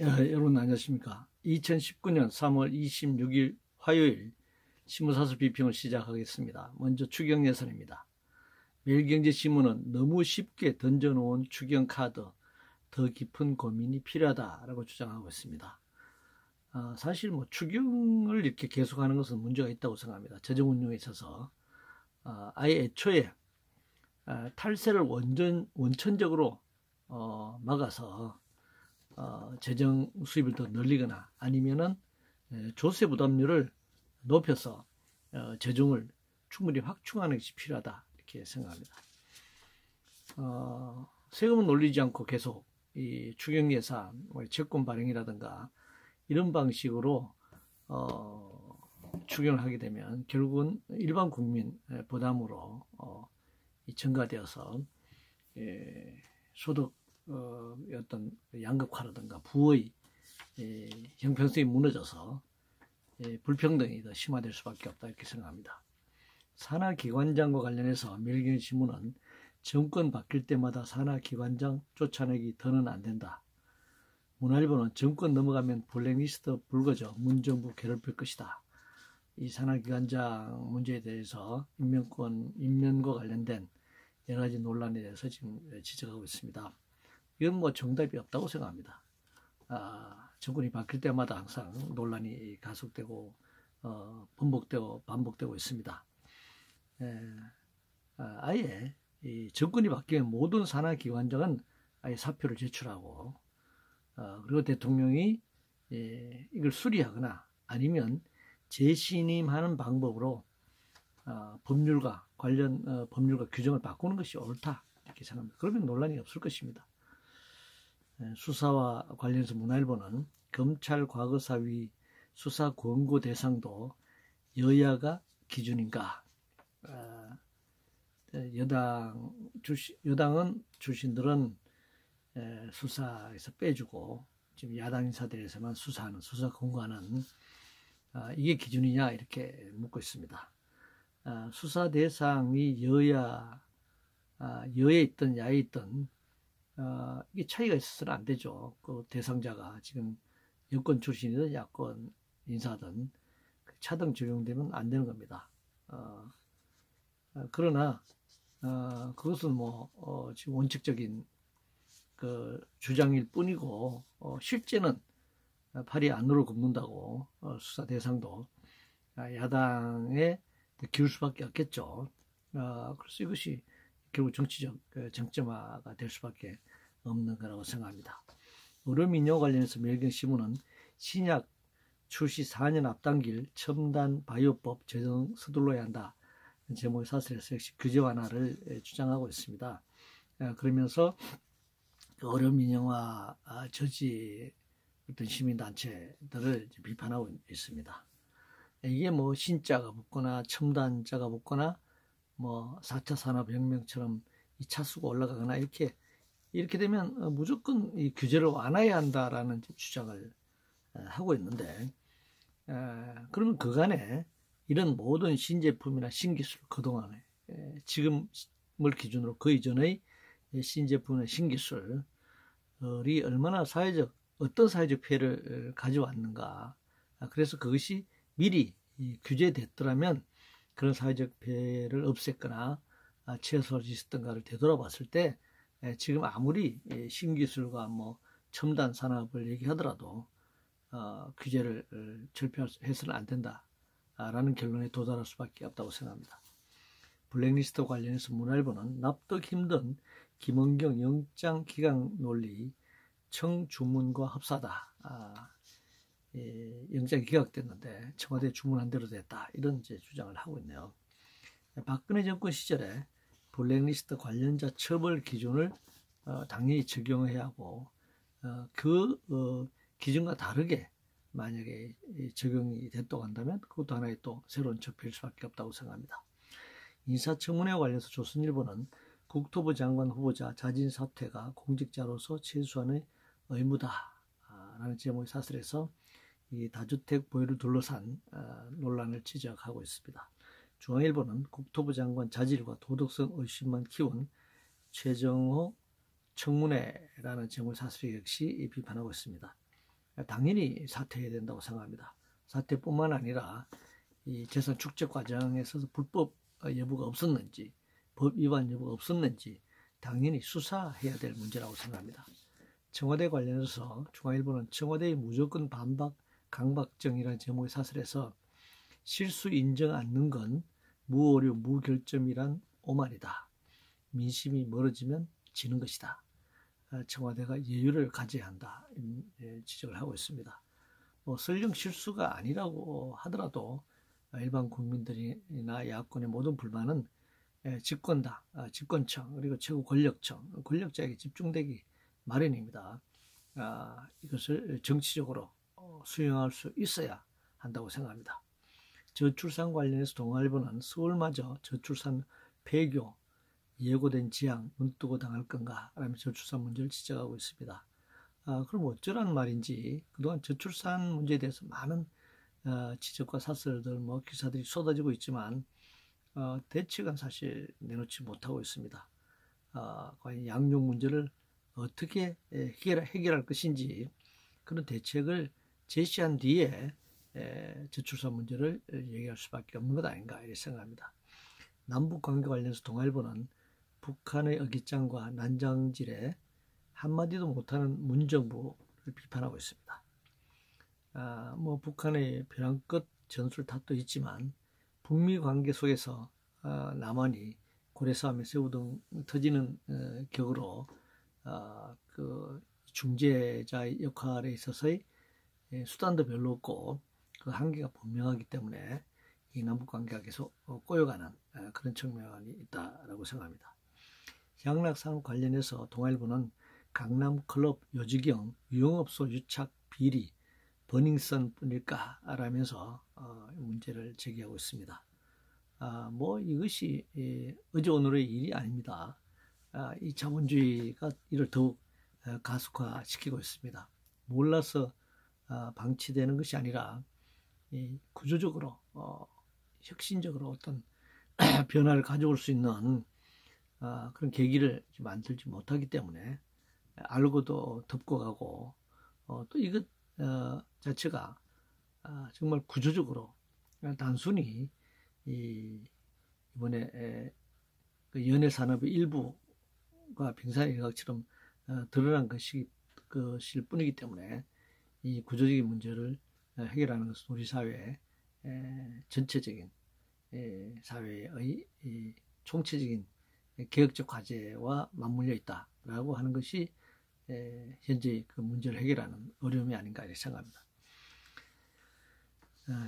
여러분 안녕하십니까. 2019년 3월 26일 화요일 신문사설 비평을 시작하겠습니다. 먼저 추경 예산입니다. 매일경제신문은 너무 쉽게 던져놓은 추경 카드, 더 깊은 고민이 필요하다라고 주장하고 있습니다. 사실 추경을 이렇게 계속하는 것은 문제가 있다고 생각합니다. 재정 운용에 있어서 아예 애초에 탈세를 원천적으로 막아서 재정 수입을 더 늘리거나 아니면은 조세 부담률을 높여서 재정을 충분히 확충하는 것이 필요하다 이렇게 생각합니다. 세금은 올리지 않고 계속 이 추경 예산, 채권 발행이라든가 이런 방식으로 추경을 하게 되면 결국은 일반 국민 부담으로 증가되어서 소득 어떤 양극화라든가 부의 형평성이 무너져서 불평등이 더 심화될 수밖에 없다 이렇게 생각합니다. 산하기관장과 관련해서 매일경제신문은 정권 바뀔 때마다 산하기관장 쫓아내기 더는 안 된다. 문화일보는 정권 넘어가면 블랙리스트 불거져 문정부 괴롭힐 것이다. 이 산하기관장 문제에 대해서 임명과 관련된 여러 가지 논란에 대해서 지금 지적하고 있습니다. 이건 정답이 없다고 생각합니다. 정권이 바뀔 때마다 항상 논란이 가속되고 반복되고 있습니다. 아예 이 정권이 바뀌면 모든 산하기관장은 아예 사표를 제출하고 그리고 대통령이 이걸 수리하거나 아니면 재신임하는 방법으로 법률과 규정을 바꾸는 것이 옳다 이렇게 생각합니다. 그러면 논란이 없을 것입니다. 수사와 관련해서 문화일보는 검찰 과거사위 수사 권고 대상도 여야가 기준인가? 여당은 출신들은 수사에서 빼주고 지금 야당 인사들에서만 수사 권고하는 이게 기준이냐 이렇게 묻고 있습니다. 수사 대상이 여에 있든 야에 있든 이게 차이가 있어서는 안 되죠. 그 대상자가 지금 여권 출신이든 야권 인사든 차등 적용되면 안 되는 겁니다. 그러나 그것은 지금 원칙적인 그 주장일 뿐이고 실제는 팔이 안으로 굽는다고 수사 대상도 야당에 기울 수밖에 없겠죠. 그래서 이것이 결국 정치적 정점화가 될 수밖에 없는 거라고 생각합니다. 의료민요 관련해서 매일경제신문은 신약 출시 4년 앞당길 첨단 바이오법 제정 서둘러야 한다. 제목의 사설에서 역시 규제 완화를 주장하고 있습니다. 그러면서 의료민영화 저지 어떤 시민단체들을 비판하고 있습니다. 이게 신자가 붙거나 첨단자가 붙거나 4차 산업혁명처럼 이 차수가 올라가거나 이렇게 되면 무조건 이 규제를 완화해야 한다라는 주장을 하고 있는데 그러면 그간에 이런 모든 신제품이나 신기술 그동안에 지금을 기준으로 그 이전의 신제품이나 신기술이 얼마나 어떤 사회적 피해를 가져왔는가. 그래서 그것이 미리 규제됐더라면 그런 사회적 피해를 없앴거나 최소화할 수 있었던가를 되돌아봤을 때 지금 아무리 신기술과 첨단 산업을 얘기하더라도 규제를 철폐해서는 안 된다라는 결론에 도달할 수밖에 없다고 생각합니다. 블랙리스트 관련해서 문화일보는 납득 힘든 김은경 영장 기각 논리 청주문과 흡사하다. 영장이 기각됐는데 청와대 주문한 대로 됐다. 이런 주장을 하고 있네요. 박근혜 정권 시절에 블랙리스트 관련자 처벌 기준을 당연히 적용해야 하고 그 기준과 다르게 만약에 적용이 됐다고 한다면 그것도 하나의 또 새로운 적폐일 수밖에 없다고 생각합니다. 인사청문회와 관련해서 조선일보는 국토부 장관 후보자 자진 사퇴가 공직자로서 최소한의 의무다라는 제목의 사설에서 이 다주택 보유를 둘러싼 논란을 지적하고 있습니다. 중앙일보는 국토부 장관 자질과 도덕성 의심만 키운 최정호 청문회라는 제목의 사설 역시 비판하고 있습니다. 당연히 사퇴해야 된다고 생각합니다. 사퇴뿐만 아니라 이 재산 축제 과정에서 불법 여부가 없었는지, 법 위반 여부가 없었는지 당연히 수사해야 될 문제라고 생각합니다. 청와대 관련해서 중앙일보는 청와대의 무조건 반박 강박정이라는 제목의 사설에서 실수 인정 않는 건 무오류 무결점이란 오만이다. 민심이 멀어지면 지는 것이다. 청와대가 여유를 가져야 한다. 지적을 하고 있습니다. 설령 실수가 아니라고 하더라도 일반 국민들이나 야권의 모든 불만은 집권당, 집권청, 그리고 최고 권력청, 권력자에게 집중되기 마련입니다. 이것을 정치적으로 수용할 수 있어야 한다고 생각합니다. 저출산 관련해서 동아일보는 서울마저 저출산 폐교, 예고된 지양, 눈뜨고 당할 건가 라며 저출산 문제를 지적하고 있습니다. 그럼 어쩌라는 말인지 그동안 저출산 문제에 대해서 많은 지적과 사설들, 기사들이 쏟아지고 있지만 대책은 사실 내놓지 못하고 있습니다. 과연 양육 문제를 어떻게 해결할 것인지 그런 대책을 제시한 뒤에 저출산 문제를 얘기할 수밖에 없는 것 아닌가 이렇게 생각합니다. 남북 관계 관련해서 동아일보는 북한의 어깃장과 난장질에 한마디도 못하는 문정부를 비판하고 있습니다. 북한의 벼랑끝 전술 탓도 있지만 북미 관계 속에서 남한이 고래싸움에 새우등 터지는 격으로 그 중재자의 역할에 있어서의 수단도 별로 없고 그 한계가 분명하기 때문에 이 남북 관계가 계속 꼬여가는 그런 측면이 있다라고 생각합니다. 향락상 관련해서 동아일보는 강남 클럽 요지경 유흥업소 유착 비리 버닝썬 뿐일까 라면서 문제를 제기하고 있습니다. 이것이 어제 오늘의 일이 아닙니다. 이 자본주의가 이를 더욱 가속화시키고 있습니다. 몰라서 방치되는 것이 아니라 구조적으로 혁신적으로 어떤 변화를 가져올 수 있는 그런 계기를 만들지 못하기 때문에 알고도 덮고 가고 또 이것 자체가 정말 구조적으로 단순히 이번에 그 연예 산업의 일부가 빙산의 일각처럼 드러난 것일 뿐이기 때문에 이 구조적인 문제를 해결하는 것은 우리 사회의 전체적인 사회의 총체적인 개혁적 과제와 맞물려 있다라고 하는 것이 현재 그 문제를 해결하는 어려움이 아닌가 이렇게 생각합니다.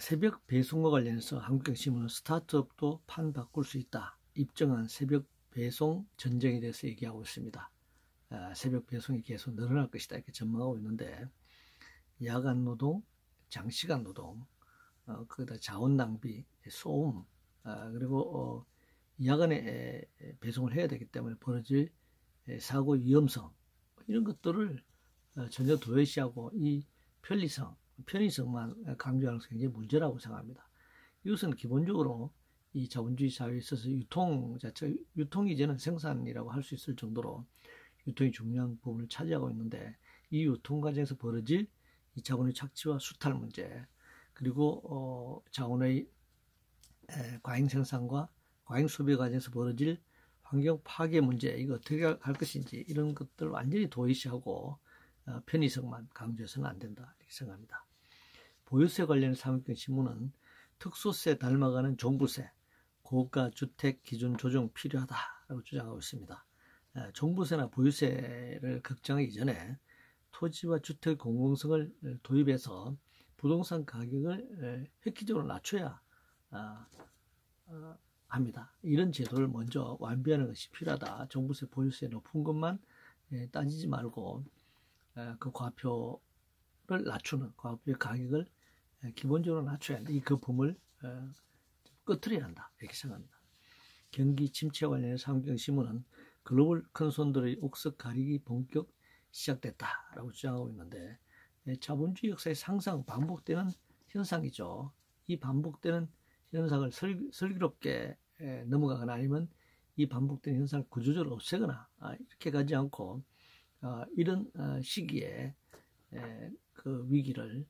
새벽 배송과 관련해서 한국경신문은 스타트업도 판 바꿀 수 있다. 입증한 새벽 배송 전쟁에 대해서 얘기하고 있습니다. 새벽 배송이 계속 늘어날 것이다 이렇게 전망하고 있는데 야간 노동, 장시간 노동, 거기다 자원 낭비, 소음, 그리고 야간에 배송을 해야 되기 때문에 벌어질 사고 위험성 이런 것들을 전혀 도외시하고 이 편의성만 강조하는 것이 굉장히 문제라고 생각합니다. 이것은 기본적으로 이 자본주의 사회에 있어서 유통이 이제는 생산이라고 할 수 있을 정도로 유통이 중요한 부분을 차지하고 있는데 이 유통 과정에서 벌어질 이 자본의 착취와 수탈 문제 그리고 자원의 과잉 생산과 과잉 소비 과정에서 벌어질 환경 파괴 문제 이거 어떻게 할 것인지 이런 것들을 완전히 도외시하고 편의성만 강조해서는 안 된다 이렇게 생각합니다. 보유세 관련해서 한국경신문은 특수세 닮아가는 종부세 고가 주택 기준 조정 필요하다라고 주장하고 있습니다. 종부세나 보유세를 걱정하기 전에 토지와 주택 공공성을 도입해서 부동산 가격을 획기적으로 낮춰야 합니다. 이런 제도를 먼저 완비하는 것이 필요하다. 종부세, 보유세 높은 것만 따지지 말고 그 과표를 낮추는 과표의 가격을 기본적으로 낮춰야 한다. 이 거품을 꺼트려야 한다. 이렇게 생각합니다. 경기 침체 관련해서 한국경신문은 글로벌 큰손들의 옥석 가리기 본격 시작됐다라고 주장하고 있는데 자본주의 역사에 항상 반복되는 현상이죠. 이 반복되는 현상을 슬기롭게 넘어가거나 아니면 이 반복되는 현상을 구조적으로 없애거나 이렇게 가지 않고 이런 시기에 그 위기를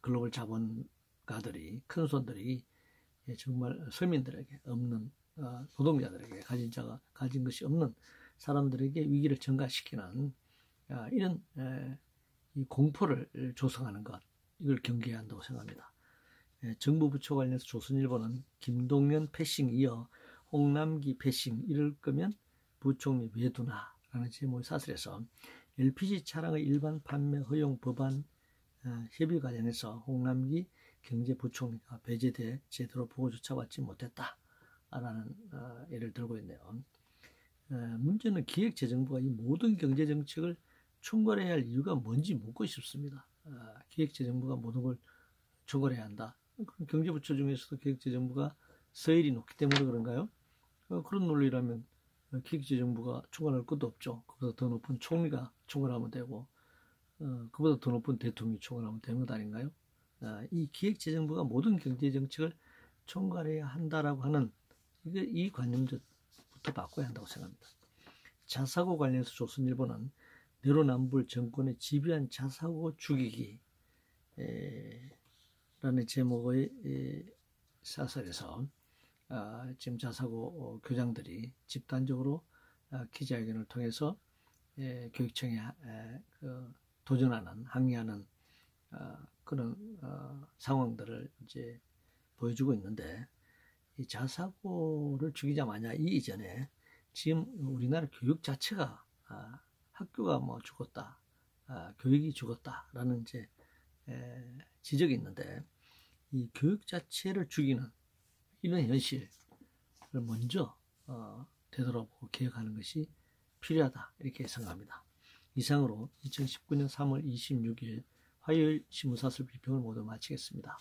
글로벌 자본가들이, 큰 손들이 정말 서민들에게 없는, 노동자들에게 가진 것이 없는 사람들에게 위기를 전가시키는 이런 이 공포를 조성하는 것, 이걸 경계해야 한다고 생각합니다. 정부 부처 관련해서 조선일보는 김동연 패싱 이어 홍남기 패싱 이럴 거면 부총리 외두나 라는 제목의 사설에서 LPG 차량의 일반 판매 허용 법안 협의 과정에서 홍남기 경제부총리가 배제돼 제대로 보고조차 받지 못했다라는 예를 들고 있네요. 문제는 기획재정부가 이 모든 경제정책을 총괄해야 할 이유가 뭔지 묻고 싶습니다. 기획재정부가 모든 걸 총괄해야 한다. 경제부처 중에서도 기획재정부가 서열이 높기 때문에 그런가요? 그런 논리라면 기획재정부가 총괄할 것도 없죠. 그보다 더 높은 총리가 총괄하면 되고 그보다 더 높은 대통령이 총괄하면 되는 것 아닌가요? 이 기획재정부가 모든 경제정책을 총괄해야 한다라고 하는 이 관념부터 바꿔야 한다고 생각합니다. 자사고 관련해서 조선일보는 내로남불 정권의 집요한 자사고 죽이기 라는 제목의 사설에서 지금 자사고 교장들이 집단적으로 기자회견을 통해서 교육청에 도전하는, 항의하는 그런 상황들을 이제 보여주고 있는데, 이 자사고를 죽이자 마냐 이 이전에 지금 우리나라 교육 자체가 학교가 뭐 죽었다, 교육이 죽었다라는 이제 지적이 있는데, 이 교육 자체를 죽이는 이런 현실을 먼저 되돌아보고 개혁하는 것이 필요하다, 이렇게 생각합니다. 이상으로 2019년 3월 26일 화요일 신문사설 비평을 모두 마치겠습니다.